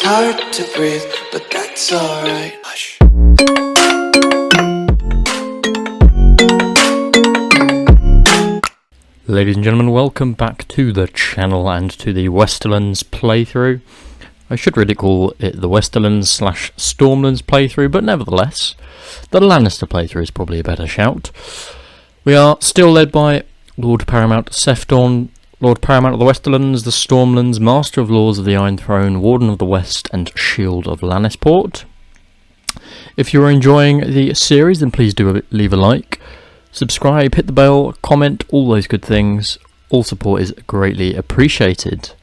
It's hard to breathe, but that's alright. Hush. Ladies and gentlemen, welcome back to the channel and to the Westerlands playthrough. I should really call it the Westerlands/Stormlands playthrough, but nevertheless, the Lannister playthrough is probably a better shout. We are still led by Lord Paramount Stefon, Lord Paramount of the Westerlands, the Stormlands, Master of Laws of the Iron Throne, Warden of the West, and Shield of Lannisport. If you're enjoying the series, then please do leave a like. Subscribe, hit the bell, comment, all those good things. All support is greatly appreciated.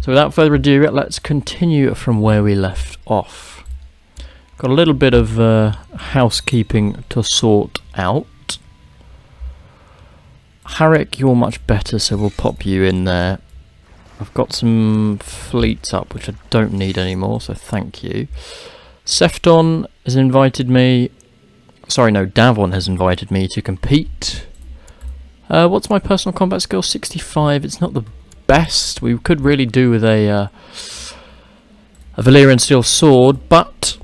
So without further ado, let's continue from where we left off. Got a little bit of housekeeping to sort out. Harrick, you're much better, so we'll pop you in there. I've got some fleets up, which I don't need anymore, so thank you. Stefon has invited me... Sorry, no, Davon has invited me to compete. What's my personal combat skill? 65. It's not the best. We could really do with a Valyrian steel sword, but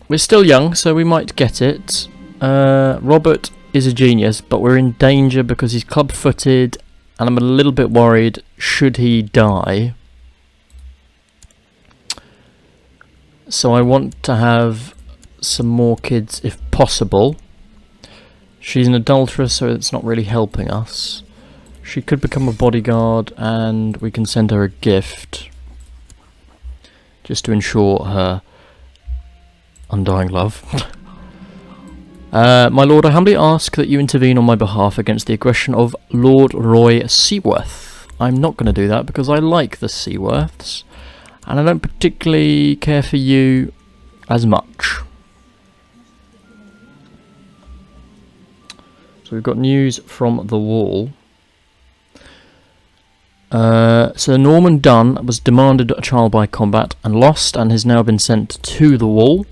we're still young, so we might get it. Robert is a genius, but we're in danger because he's club-footed, and I'm a little bit worried should he die. So I want to have some more kids if possible. She's an adulteress, so it's not really helping us. She could become a bodyguard and we can send her a gift just to ensure her undying love. My lord, I humbly ask that you intervene on my behalf against the aggression of Lord Roy Seaworth. I'm not going to do that because I like the Seaworths and I don't particularly care for you as much. So we've got news from the Wall. Sir Norman Dunn was demanded a trial by combat and lost, and has now been sent to the Wall.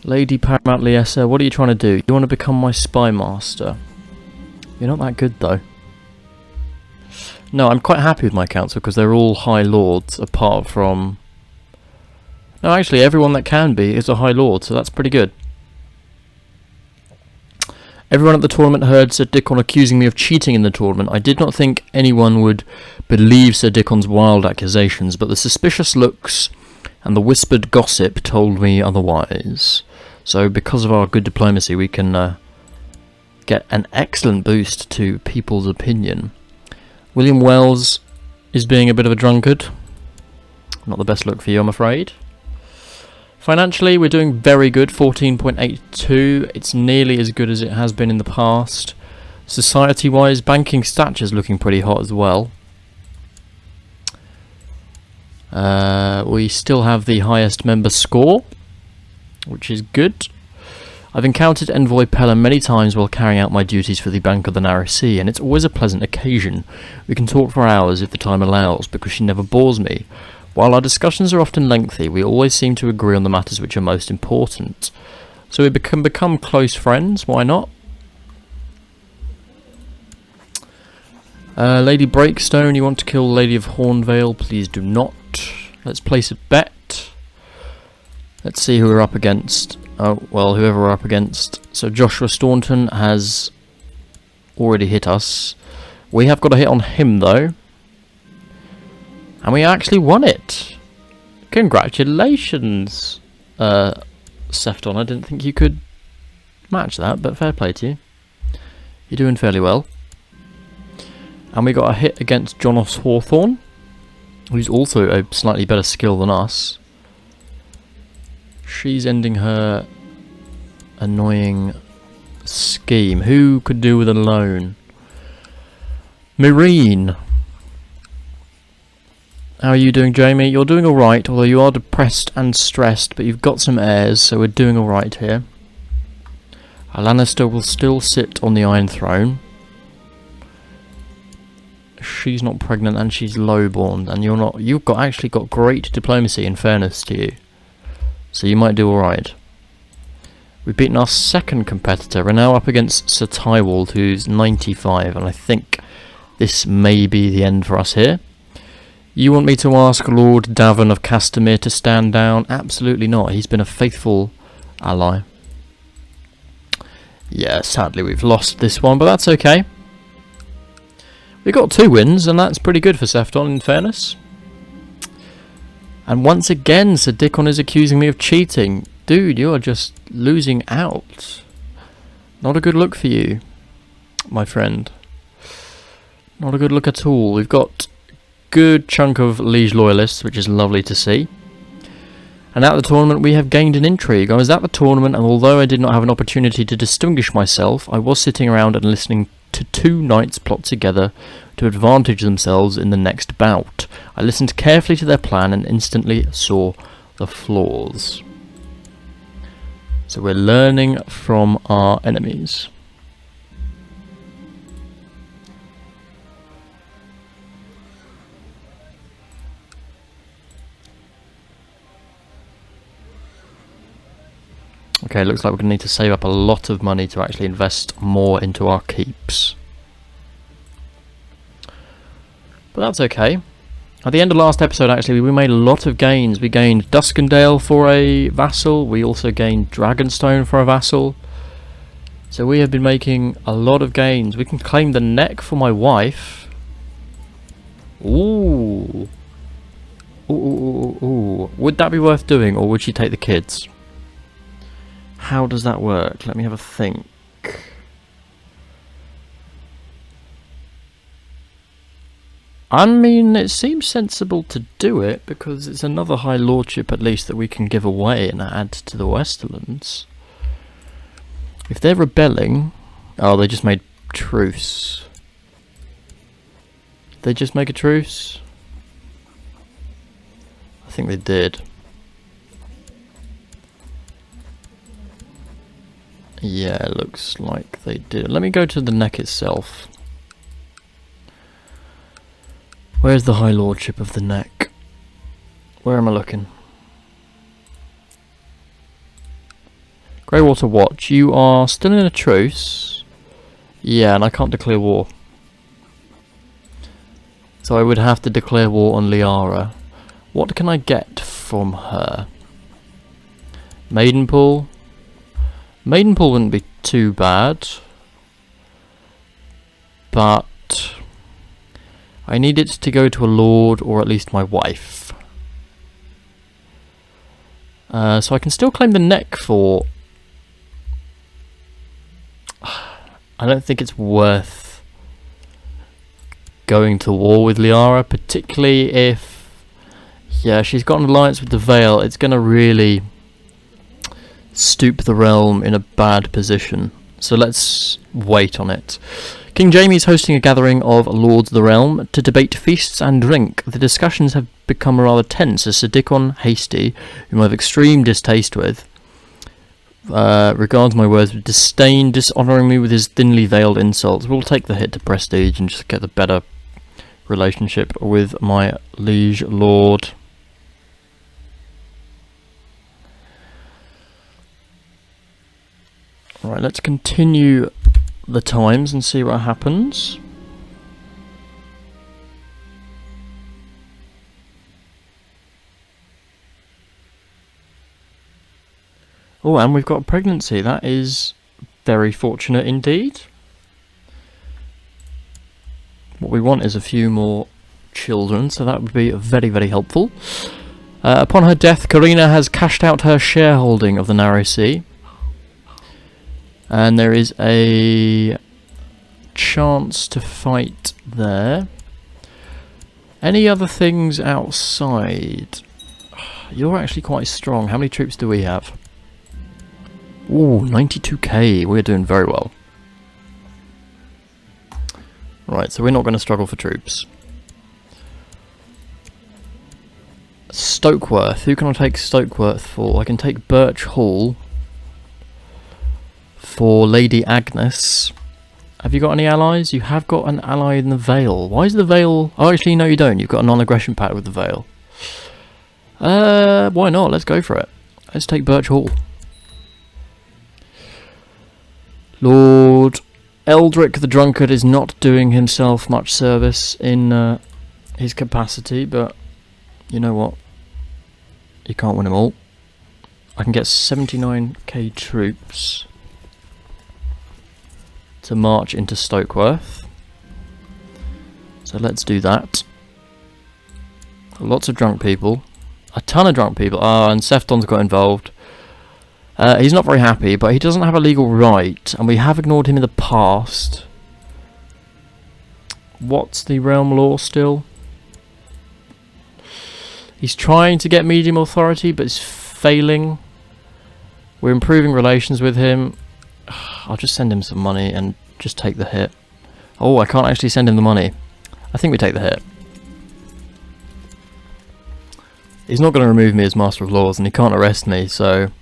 Lady Paramount Liessa, what are you trying to do? You want to become my spy master? You're not that good though. No, I'm quite happy with my council because they're all high lords apart from... No, actually everyone that can be is a high lord, so that's pretty good. Everyone at the tournament heard Sir Dickon accusing me of cheating in the tournament. I did not think anyone would believe Sir Dickon's wild accusations, but the suspicious looks and the whispered gossip told me otherwise. So because of our good diplomacy, we can get an excellent boost to people's opinion. William Wells is being a bit of a drunkard. Not the best look for you, I'm afraid. Financially, we're doing very good, 14.82. It's nearly as good as it has been in the past. Society-wise, banking stature's looking pretty hot as well. We still have the highest member score, which is good. I've encountered Envoy Pella many times while carrying out my duties for the Bank of the Narrow Sea, and it's always a pleasant occasion. We can talk for hours if the time allows, because she never bores me. While our discussions are often lengthy, we always seem to agree on the matters which are most important. So we can become close friends, why not? Lady Breakstone, you want to kill Lady of Hornvale? Please do not. Let's place a bet. Let's see who we're up against. Oh, well, whoever we're up against. So Joshua Staunton has already hit us. We have got a hit on him, though. And we actually won it. Congratulations, Stefon. I didn't think you could match that, but fair play to you. You're doing fairly well. And we got a hit against Jonas Hawthorne, who's also a slightly better skill than us. She's ending her annoying scheme. Who could do with a loan? Marine. How are you doing, Jamie? You're doing alright, although you are depressed and stressed, but you've got some heirs, so we're doing alright here. Lannister will still sit on the Iron Throne. She's not pregnant and she's lowborn, and you're not. You've actually got great diplomacy, in fairness to you. So you might do alright. We've beaten our second competitor. We're now up against Sir Tywald, who's 95, and I think this may be the end for us here. You want me to ask Lord Davon of Castamere to stand down? Absolutely not. He's been a faithful ally. Yeah, sadly we've lost this one, but that's okay. We got 2 wins, and that's pretty good for Stefon, in fairness. And once again, Sir Dickon is accusing me of cheating. Dude, you are just losing out. Not a good look for you, my friend. Not a good look at all. We've got a good chunk of liege loyalists, which is lovely to see. And at the tournament we have gained an intrigue. I was at the tournament, and although I did not have an opportunity to distinguish myself, I was sitting around and listening to 2 knights plot together to advantage themselves in the next bout. I listened carefully to their plan and instantly saw the flaws. So we're learning from our enemies. Okay, looks like we're going to need to save up a lot of money to actually invest more into our keeps. But that's okay. At the end of last episode, actually, we made a lot of gains. We gained Duskendale for a vassal. We also gained Dragonstone for a vassal. So we have been making a lot of gains. We can claim the neck for my wife. Ooh. Ooh, ooh, ooh, ooh. Would that be worth doing, or would she take the kids? How does that work? Let me have a think. I mean, it seems sensible to do it, because it's another High Lordship at least that we can give away and add to the Westerlands. If they're rebelling... Oh, they just made truce. They just make a truce? I think they did. Yeah, it looks like they did. Let me go to the neck itself. Where's the High Lordship of the neck? Where am I looking? Greywater Watch, you are still in a truce. Yeah, and I can't declare war. So I would have to declare war on Liara. What can I get from her? Maidenpool? Maidenpool wouldn't be too bad, but I need it to go to a lord, or at least my wife. So I can still claim the neck for... I don't think it's worth going to war with Liara, particularly if... Yeah, she's got an alliance with the Vale. It's going to really stoop the realm in a bad position. So let's wait on it. King Jaime is hosting a gathering of Lords of the Realm to debate feasts and drink. The discussions have become rather tense as Sir Dickon Hasty, whom I have extreme distaste with, regards my words with disdain, dishonouring me with his thinly veiled insults. We'll take the hit to prestige and just get the better relationship with my liege lord. Right, let's continue the times and see what happens. Oh, and we've got a pregnancy. That is very fortunate indeed. What we want is a few more children, so that would be very, very helpful. Upon her death, Karina has cashed out her shareholding of the Narrow Sea. And there is a chance to fight there. Any other things outside? You're actually quite strong. How many troops do we have? Ooh, 92k. We're doing very well. Right, so we're not going to struggle for troops. Stokeworth. Who can I take Stokeworth for? I can take Birch Hall for Lady Agnes. Have you got any allies? You have got an ally in the Vale. Why is the Vale... Oh, actually, no, you don't. You've got a non-aggression pact with the Vale. Why not? Let's go for it. Let's take Birch Hall. Lord Eldrick the Drunkard is not doing himself much service in his capacity, but you know what? You can't win them all. I can get 79k troops to march into Stokeworth. So let's do that. Lots of drunk people. A ton of drunk people. And Stefton's got involved. He's not very happy, but he doesn't have a legal right, and we have ignored him in the past. What's the realm law still? He's trying to get medium authority, but it's failing. We're improving relations with him. I'll just send him some money and just take the hit. Oh, I can't actually send him the money. I think we take the hit. He's not going to remove me as Master of Laws, and he can't arrest me, so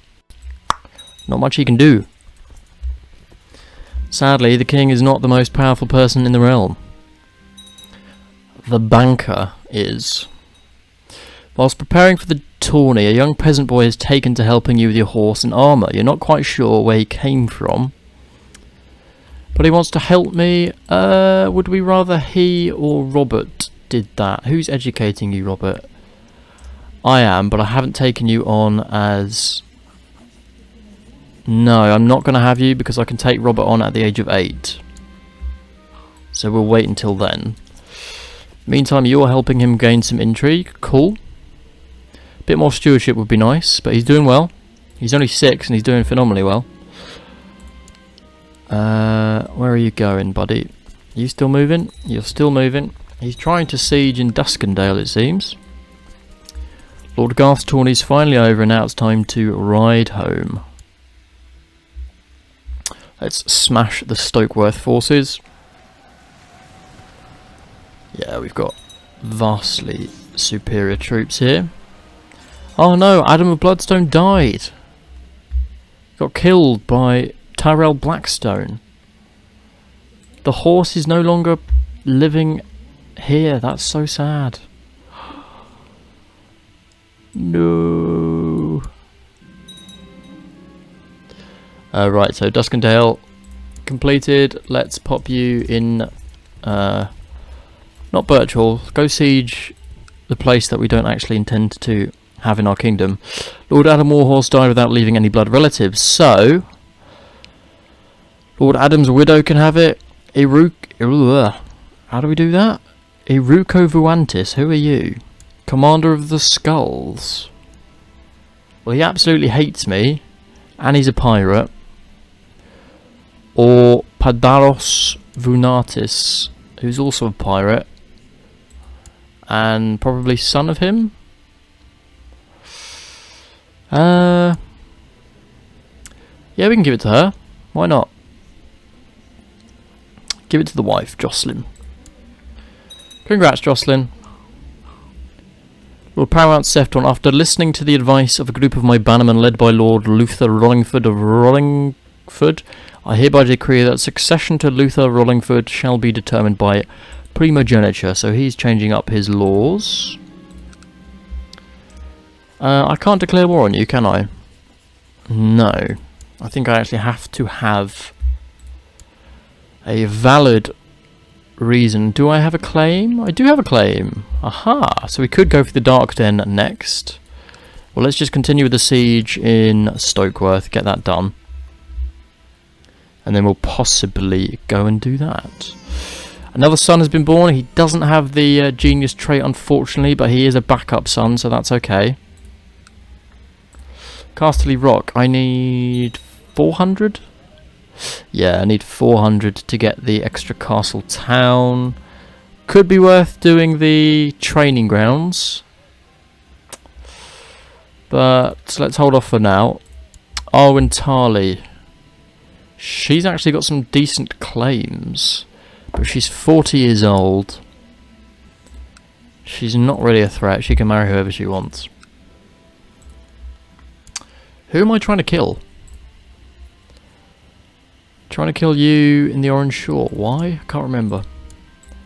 not much he can do. Sadly, the king is not the most powerful person in the realm. The banker is. Whilst preparing for the tourney, a young peasant boy is taken to helping you with your horse and armour. You're not quite sure where he came from, but he wants to help me. Would we rather he or Robert did that? Who's educating you, Robert? I am, but I haven't taken you on as... No, I'm not going to have you because I can take Robert on at the age of 8. So we'll wait until then. Meantime, you're helping him gain some intrigue. Cool. A bit more stewardship would be nice, but he's doing well. He's only 6 and he's doing phenomenally well. Where are you going, buddy? Are you still moving? You're still moving. He's trying to siege in Duskendale, it seems. Lord Garth's tourney's finally over and now it's time to ride home. Let's smash the Stokeworth forces. Yeah, we've got vastly superior troops here. Oh no, Adam of Bloodstone died. Got killed by Tyrell Blackstone. The horse is no longer living here. That's so sad. No. Right, so Duskendale completed. Let's pop you in. Not Birchall. Go siege the place that we don't actually intend to have in our kingdom. Lord Adam Warhorse died without leaving any blood relatives, so Lord Adam's widow can have it. How do we do that? Iruko Vuantis, who are you? Commander of the Skulls. Well, he absolutely hates me, and he's a pirate. Or Padaros Vunatis, who's also a pirate, and probably son of him. Yeah, we can give it to her. Why not? Give it to the wife, Jocelyn. Congrats, Jocelyn. Lord Paramount Stefton, after listening to the advice of a group of my bannermen led by Lord Luther Rollingford of Rollingford, I hereby decree that succession to Luther Rollingford shall be determined by primogeniture. So he's changing up his laws. I can't declare war on you, can I? No. I think I actually have to have a valid reason. Do I have a claim? I do have a claim. Aha! So we could go for the Dark Den next. Well, let's just continue with the siege in Stokeworth, get that done. And then we'll possibly go and do that. Another son has been born. He doesn't have the genius trait, unfortunately, but he is a backup son, so that's okay. Casterly Rock, I need 400? Yeah, I need 400 to get the extra castle town. Could be worth doing the training grounds, but let's hold off for now. Arwen Tarley. She's actually got some decent claims, but she's 40 years old. She's not really a threat. She can marry whoever she wants. Who am I trying to kill? Trying to kill you in the Orange Shore. Why? I can't remember.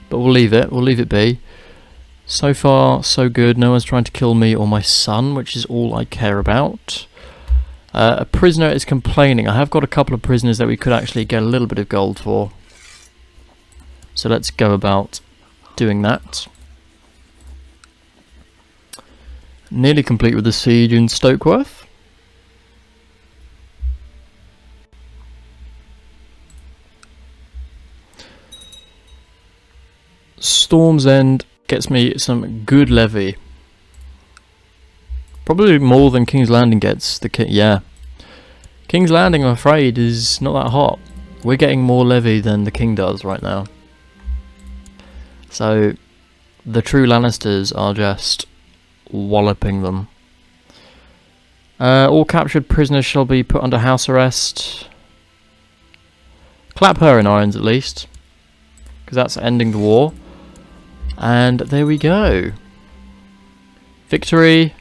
But we'll leave it. We'll leave it be. So far, so good. No one's trying to kill me or my son, which is all I care about. A prisoner is complaining. I have got a couple of prisoners that we could actually get a little bit of gold for. So let's go about doing that. Nearly complete with the siege in Stokeworth. Storm's End gets me some good levy. Probably more than King's Landing gets. Yeah. King's Landing, I'm afraid, is not that hot. We're getting more levy than the King does right now. So, the true Lannisters are just walloping them. All captured prisoners shall be put under house arrest. Clap her in irons at least, because that's ending the war. And there we go. Victory.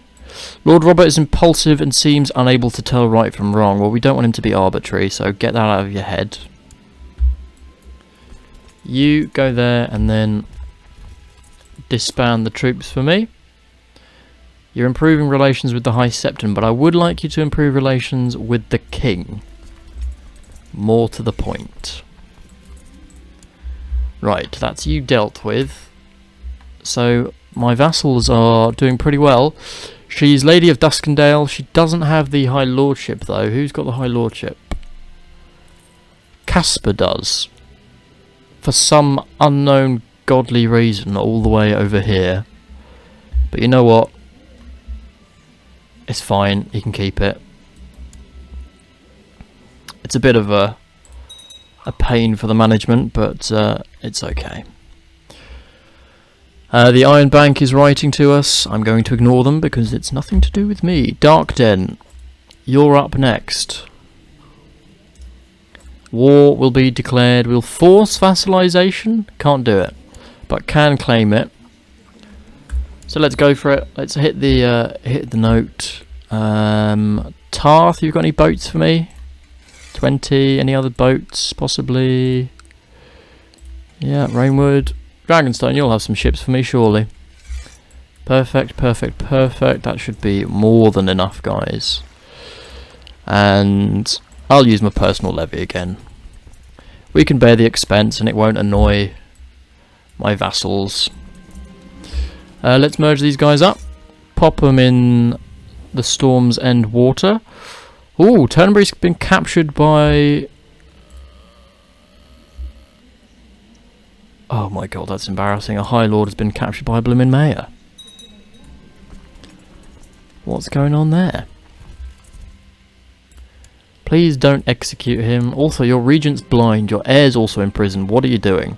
Lord Robert is impulsive and seems unable to tell right from wrong. Well, we don't want him to be arbitrary, so get that out of your head. You go there and then disband the troops for me. You're improving relations with the High Septon, but I would like you to improve relations with the King. More to the point. Right, that's you dealt with. So, my vassals are doing pretty well. She's Lady of Duskendale. She doesn't have the High Lordship, though. Who's got the High Lordship? Casper does. For some unknown godly reason, all the way over here. But you know what? It's fine. He can keep it. It's a bit of a pain for the management, but it's okay. The Iron Bank is writing to us. I'm going to ignore them because it's nothing to do with me. Dark Den, you're up next. War will be declared. We'll force vassalization. Can't do it, but can claim it. So let's go for it. Let's hit the note. Tarth, you got any boats for me? 20. Any other boats? Possibly. Yeah, Rainwood. Dragonstone, you'll have some ships for me, surely. Perfect, perfect, perfect. That should be more than enough, guys. And I'll use my personal levy again. We can bear the expense and it won't annoy my vassals. Let's merge these guys up. Pop them in the Storm's End water. Ooh, Turnberry's been captured by... Oh my god, that's embarrassing. A High Lord has been captured by a bloomin' mayor. What's going on there? Please don't execute him. Also, your regent's blind. Your heir's also in prison. What are you doing?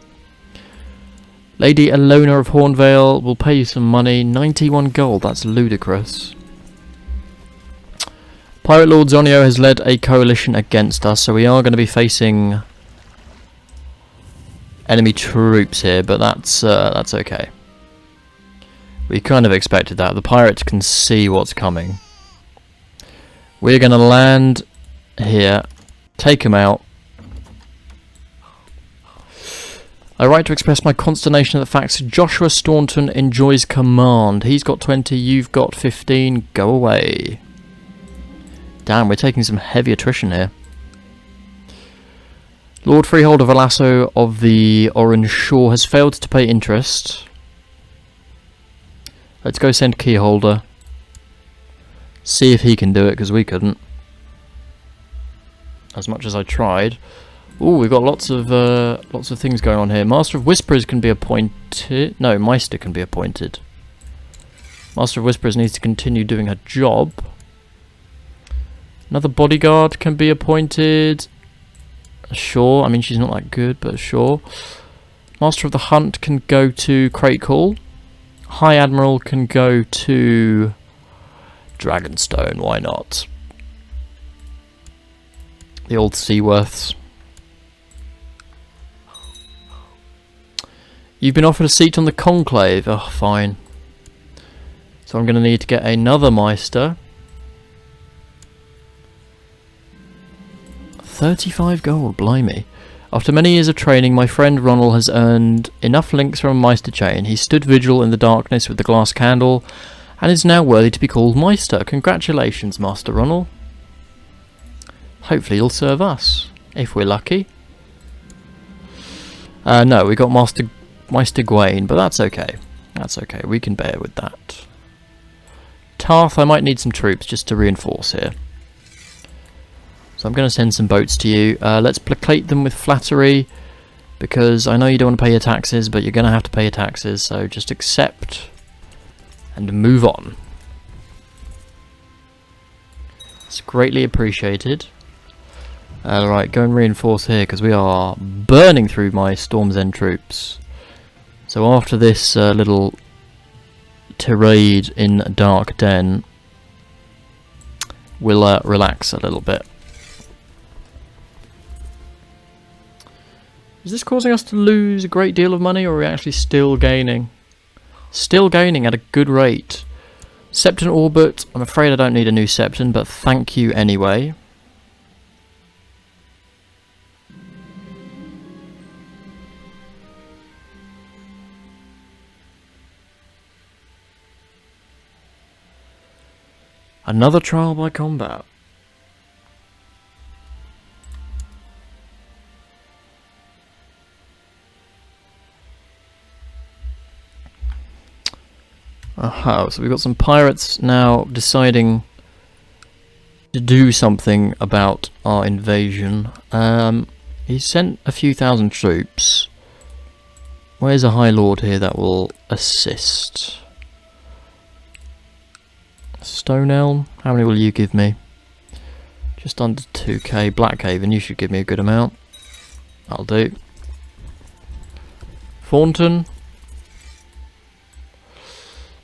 Lady Alona of Hornvale will pay you some money. 91 gold. That's ludicrous. Pirate Lord Zonio has led a coalition against us, so we are going to be facing enemy troops here, but that's okay. We kind of expected that. The pirates can see what's coming. We're going to land here, take them out. I write to express my consternation at the fact that Joshua Staunton enjoys command. He's got 20, you've got 15. Go away. Damn, we're taking some heavy attrition here. Lord Freeholder Valasso of the Orange Shore has failed to pay interest. Let's go send Keyholder. See if he can do it, because we couldn't. As much as I tried. Ooh, we've got lots of things going on here. Master of Whisperers can be appointed. No, Meister can be appointed. Master of Whisperers needs to continue doing her job. Another bodyguard can be appointed. Sure, I mean she's not that good, but sure. Master of the Hunt can go to Crate Call. High Admiral can go to Dragonstone, why not? The old Seaworths. You've been offered a seat on the Conclave. Oh, fine. So I'm going to need to get another Meister. 35 gold, blimey. After many years of training, my friend Ronald has earned enough links from a Meister chain. He stood vigil in the darkness with the glass candle, and is now worthy to be called Meister. Congratulations, Master Ronald. Hopefully he'll serve us, if we're lucky. No, we got Meister Gawain, but that's okay. That's okay, we can bear with that. Tarth, I might need some troops just to reinforce here. So I'm going to send some boats to you. Let's placate them with flattery, because I know you don't want to pay your taxes, but you're going to have to pay your taxes, so just accept and move on. It's greatly appreciated. Alright, go and reinforce here, because we are burning through my Storm's End troops. So after this little tirade in Dark Den, we'll relax a little bit. Is this causing us to lose a great deal of money, or are we actually still gaining? Still gaining at a good rate. Septon Orbit, I'm afraid I don't need a new Septon, but thank you anyway. Another trial by combat. Aha, so we've got some pirates now deciding to do something about our invasion. He sent a few thousand troops. Where's a High Lord here that will assist? Stone Elm, how many will you give me? Just under 2k. Blackhaven, you should give me a good amount. That'll do. Thornton.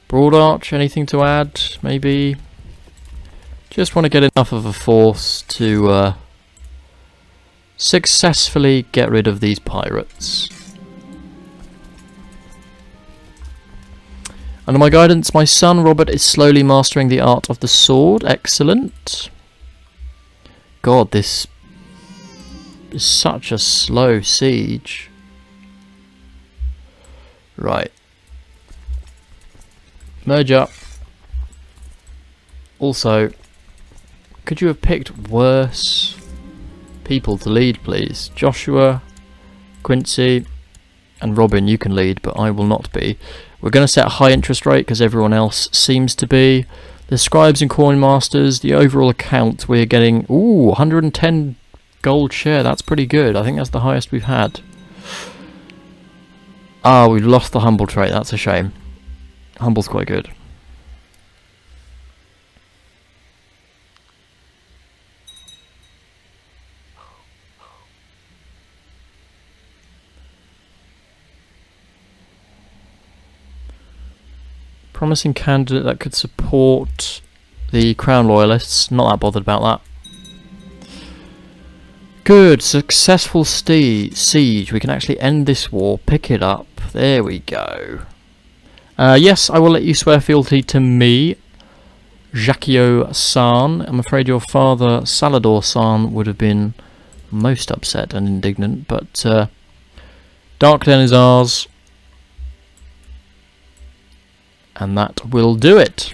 Broad Arch, anything to add? Maybe. Just want to get enough of a force to successfully get rid of these pirates. Under my guidance, my son Robert is slowly mastering the art of the sword. Excellent. God, this is such a slow siege. Right. Merge up. Also, could you have picked worse people to lead, please? Joshua, Quincy, and Robin, you can lead, but I will not be. We're going to set a high interest rate because everyone else seems to be. The scribes and coin masters, the overall account, we're getting 110 gold share. That's pretty good. I think that's the highest we've had. Ah, we've lost the humble trait. That's a shame. Humble's quite good. Promising candidate that could support the Crown Loyalists. Not that bothered about that. Good. Successful siege. We can actually end this war. Pick it up. There we go. Yes, I will let you swear fealty to me, Jacquio San. I'm afraid your father, Sallador Saans, would have been most upset and indignant, but Dark Den is ours. And that will do it.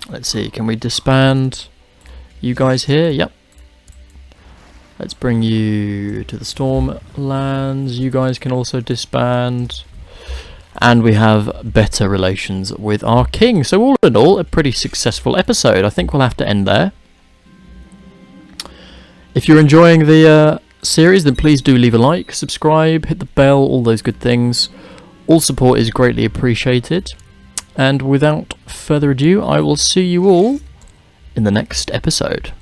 Let's see, can we disband you guys here? Yep. Let's bring you to the Stormlands. You guys can also disband. And we have better relations with our king. So all in all, a pretty successful episode. I think we'll have to end there. If you're enjoying the series, then please do leave a like, subscribe, hit the bell, all those good things. All support is greatly appreciated. And without further ado, I will see you all in the next episode.